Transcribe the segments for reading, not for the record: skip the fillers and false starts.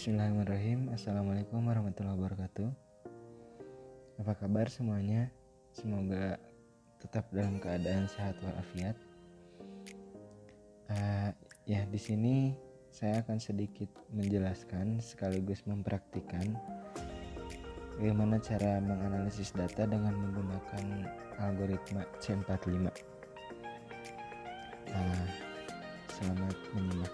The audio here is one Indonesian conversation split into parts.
Bismillahirrahmanirrahim. Assalamualaikum warahmatullahi wabarakatuh. Apa kabar semuanya? Semoga tetap dalam keadaan sehat walafiat. Di sini saya akan sedikit menjelaskan sekaligus mempraktikkan bagaimana cara menganalisis data dengan menggunakan algoritma C45. Selamat menyimak.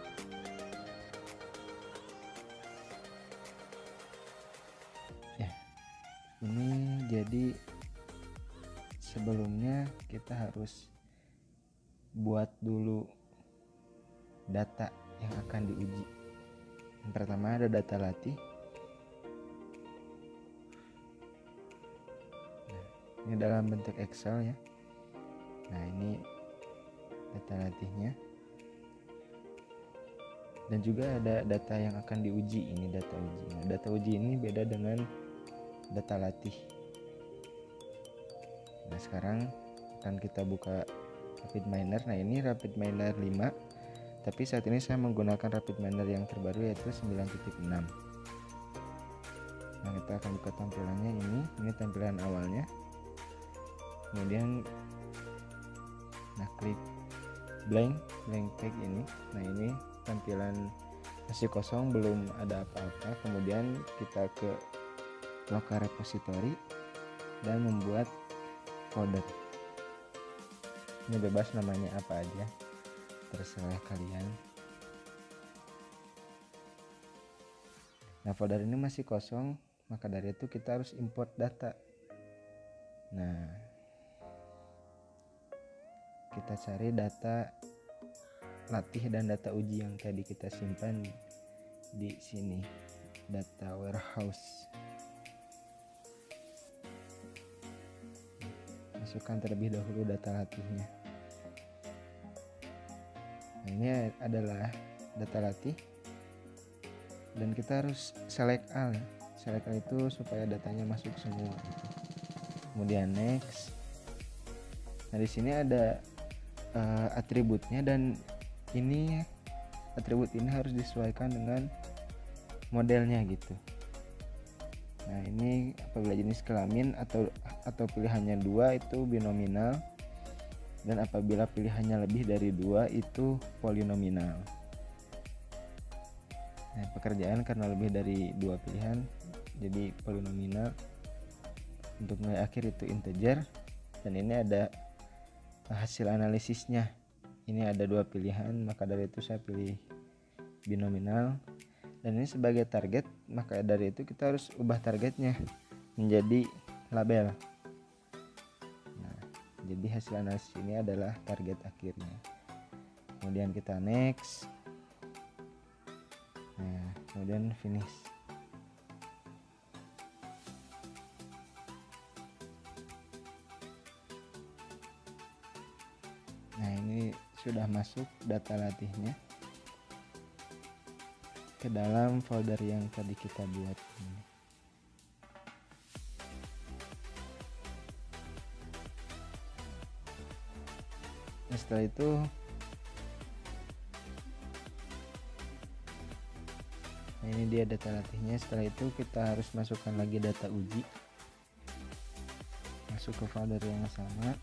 Ini jadi sebelumnya kita harus buat dulu data yang akan diuji. Yang pertama ada data latih. Ini dalam bentuk Excel ya. Nah, ini data latihnya. Dan juga ada data yang akan diuji. Ini data uji. Nah, data uji ini beda dengan data latih. Nah, sekarang akan kita buka RapidMiner. Nah, ini RapidMiner 5, tapi saat ini saya menggunakan RapidMiner yang terbaru yaitu 9.6. Nah, kita akan buka tampilannya. Ini tampilan awalnya. Kemudian klik blank page ini. Nah, ini tampilan masih kosong, belum ada apa-apa. Kemudian kita ke local repository dan membuat folder. Ini bebas namanya apa aja, terserah kalian. Nah, folder ini masih kosong, maka dari itu kita harus import data. Nah, kita cari data latih dan data uji yang tadi kita simpan di sini, data warehouse. Masukkan terlebih dahulu data latihnya. Nah, ini adalah data latih dan kita harus select all. Select all itu supaya datanya masuk semua gitu. Kemudian next. Nah, di sini ada atributnya, dan ini atribut ini harus disesuaikan dengan modelnya gitu. Nah, ini apabila jenis kelamin atau pilihannya 2 itu binominal, dan apabila pilihannya lebih dari 2 itu polinominal. Nah, pekerjaan karena lebih dari 2 pilihan jadi polinominal. Untuk nilai akhir itu integer, dan ini ada hasil analisisnya. Ini ada 2 pilihan, maka dari itu saya pilih binominal. Dan ini sebagai target, maka dari itu kita harus ubah targetnya menjadi label. Nah, jadi hasil analisis ini adalah target akhirnya. Kemudian kita next. Nah, kemudian finish. Nah, ini sudah masuk data latihnya ke dalam folder yang tadi kita buat ini. Nah, setelah itu ini dia data latihnya. Setelah itu kita harus masukkan lagi data uji, masuk ke folder yang sama.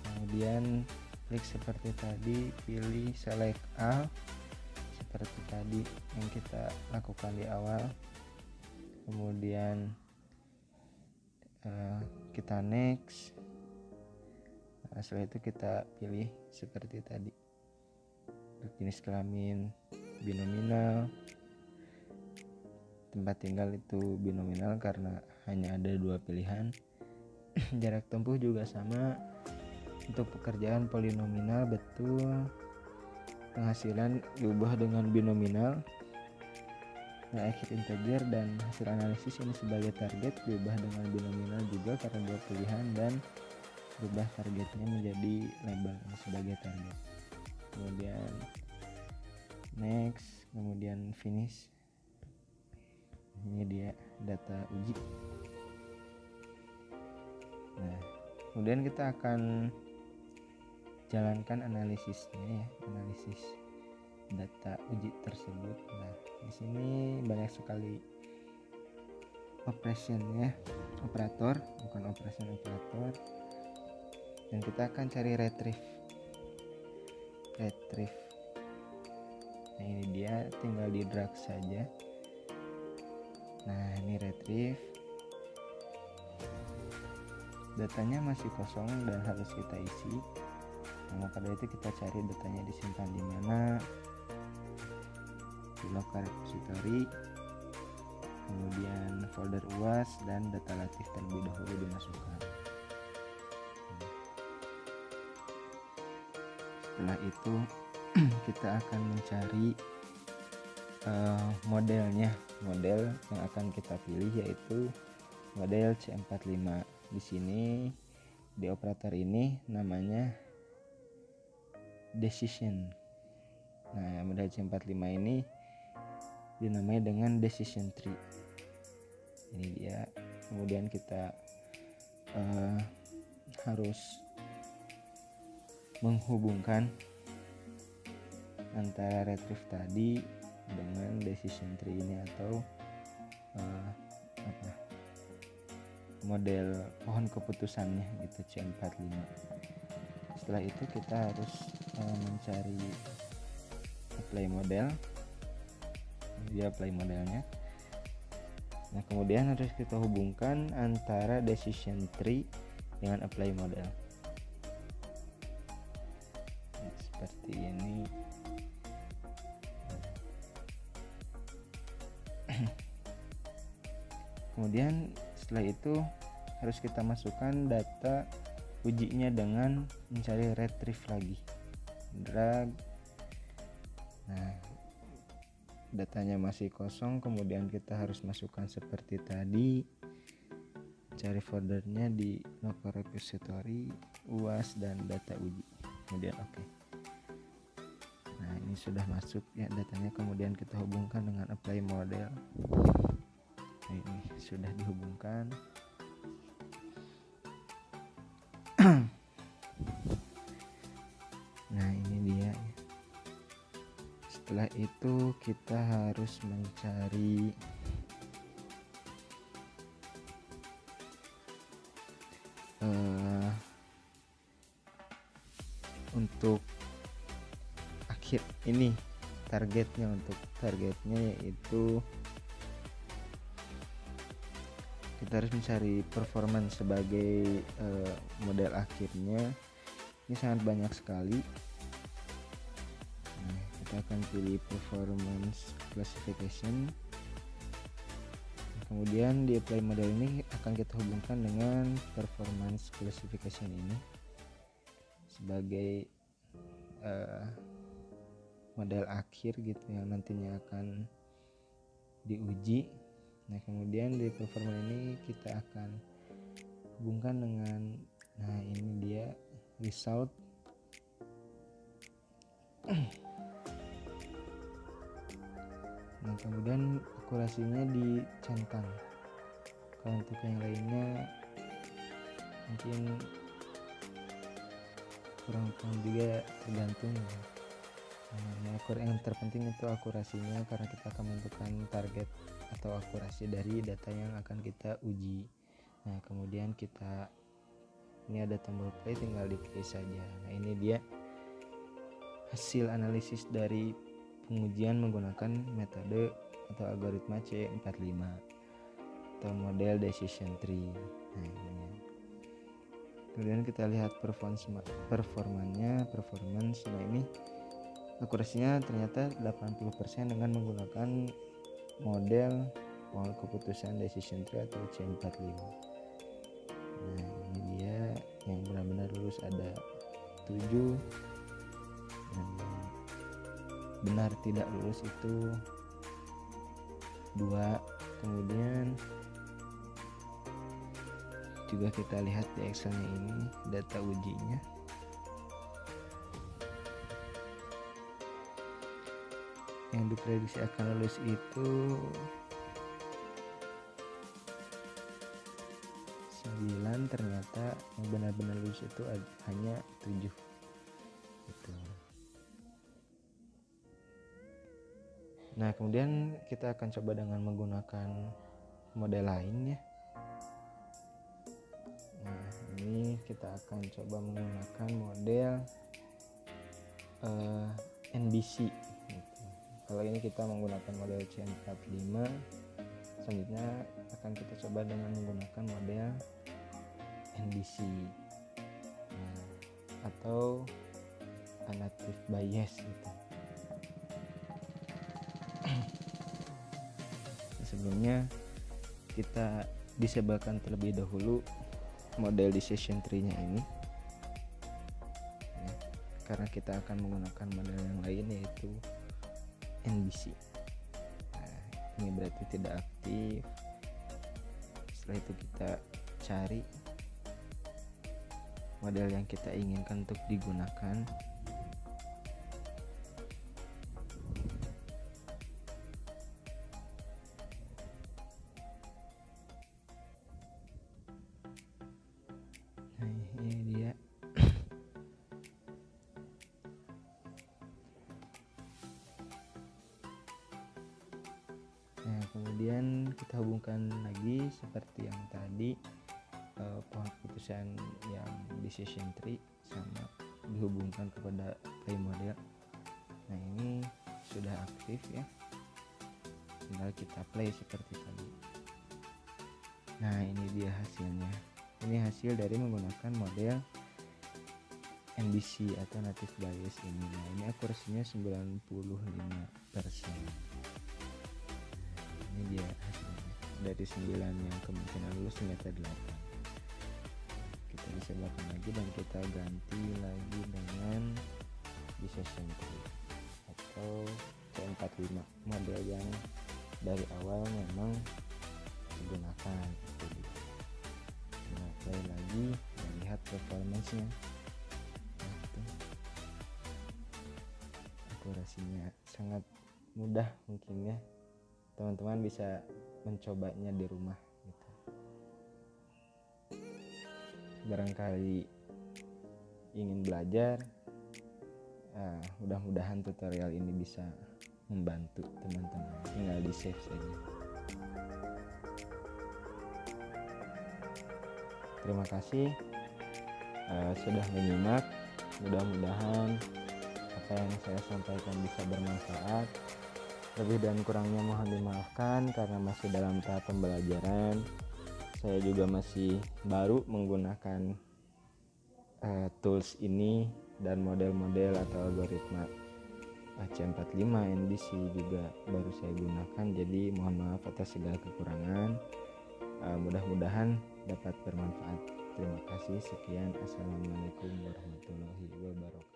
Kemudian klik seperti tadi, pilih select all seperti tadi yang kita lakukan di awal. Kemudian kita next. Nah, setelah itu kita pilih seperti tadi. Untuk jenis kelamin binominal, tempat tinggal itu binominal karena hanya ada 2 pilihan. Jarak tempuh juga sama. Untuk pekerjaan polinominal betul. Penghasilan diubah dengan binominal. Nah, akhir integer, dan hasil analisis ini sebagai target diubah dengan binominal juga karena 2 pilihan, dan berubah targetnya menjadi label sebagai target. Kemudian next, kemudian finish. Ini dia data uji. Nah, kemudian kita akan jalankan analisisnya ya, analisis data uji tersebut. Nah, di sini banyak sekali operator, dan kita akan cari retrieve. Nah, ini dia, tinggal di drag saja. Nah, ini retrieve. Datanya masih kosong dan harus kita isi. Nah, maka dari itu kita cari datanya disimpan di mana, di local repository, kemudian folder UAS, dan data latif terlebih dahulu dimasukkan. Setelah itu kita akan mencari model yang akan kita pilih, yaitu model C45. Di sini di operator ini namanya decision. Nah, model C45 ini dinamai dengan decision tree. Ini dia. Kemudian kita harus menghubungkan antara retrieve tadi dengan decision tree ini, atau model pohon keputusannya gitu, C45. Setelah itu kita harus mencari apply model. Dia apply modelnya. Nah, kemudian harus kita hubungkan antara decision tree dengan apply model. Nah, seperti ini. Kemudian setelah itu harus kita masukkan data ujinya dengan mencari retrieve lagi. Drag. Nah, datanya masih kosong, kemudian kita harus masukkan seperti tadi, cari foldernya di local repository, UAS, dan data uji, kemudian oke. Nah, ini sudah masuk ya datanya, kemudian kita hubungkan dengan apply model. Nah, ini sudah dihubungkan. Nah, ini dia. Setelah itu kita harus mencari untuk akhir ini targetnya yaitu kita harus mencari performance sebagai model akhirnya. Ini sangat banyak sekali. Nah, kita akan pilih performance classification. Kemudian di apply model ini akan kita hubungkan dengan performance classification ini sebagai model akhir gitu yang nantinya akan diuji. Nah, kemudian di performance ini kita akan hubungkan dengan, nah ini dia result. Nah, kemudian akurasinya dicentang. Kalau untuk yang lainnya mungkin kurang juga, tergantung ya. Nah, yang terpenting itu akurasinya, karena kita akan menentukan target atau akurasi dari data yang akan kita uji. Nah, kemudian ini ada tombol play, tinggal diklik saja. Nah, ini dia hasil analisis dari pengujian menggunakan metode atau algoritma C45 atau model decision tree. Nah, ini. Kemudian kita lihat performance. Nah, ini akurasinya ternyata 80% dengan menggunakan model pohon keputusan decision tree atau C45. Nah, ini dia yang benar-benar lulus ada 7, dan benar tidak lulus itu 2. Kemudian juga kita lihat di Excelnya ini data ujinya. Yang diprediksi akan lulus itu 9, ternyata yang benar-benar lulus itu hanya 7 gitu. Nah, kemudian kita akan coba dengan menggunakan model lain ya. Nah, ini kita akan coba menggunakan model NBC gitu. Kalau ini kita menggunakan model C45, selanjutnya akan kita coba dengan menggunakan model NBC, nah, atau native bias gitu. Sebelumnya kita disablekan terlebih dahulu model decision tree-nya ini ya, karena kita akan menggunakan model yang lain yaitu NBC. Nah, ini berarti tidak aktif. Setelah itu kita cari model yang kita inginkan untuk digunakan. Nah, ini dia. Nah, kemudian kita hubungkan lagi seperti yang tadi, pohon keputusan yang decision tree sama dihubungkan kepada play model. Nah, ini sudah aktif ya, tinggal kita play seperti tadi. Nah, ini dia hasilnya. Ini hasil dari menggunakan model NBC atau native bias ini. Nah, ini akurasinya 95%. Ini dia hasilnya. Dari 9 yang kemungkinan lulus ternyata 8. Kita bisa lakukan lagi dan kita ganti lagi dengan decision tree atau C45, model yang dari awal memang digunakan. Nah, play lagi dan lihat performance-nya. Akurasinya sangat mudah, mungkin ya teman-teman bisa mencobanya di rumah gitu. Barangkali ingin belajar, mudah-mudahan tutorial ini bisa membantu teman-teman. Tinggal di save saja. Terima kasih sudah menyimak. Mudah-mudahan apa yang saya sampaikan bisa bermanfaat. Lebih dan kurangnya mohon dimaafkan karena masih dalam tahap pembelajaran. Saya juga masih baru menggunakan tools ini dan model-model atau algoritma C45 NBC juga baru saya gunakan, jadi mohon maaf atas segala kekurangan. Mudah-mudahan dapat bermanfaat. Terima kasih, sekian. Assalamualaikum warahmatullahi wabarakatuh.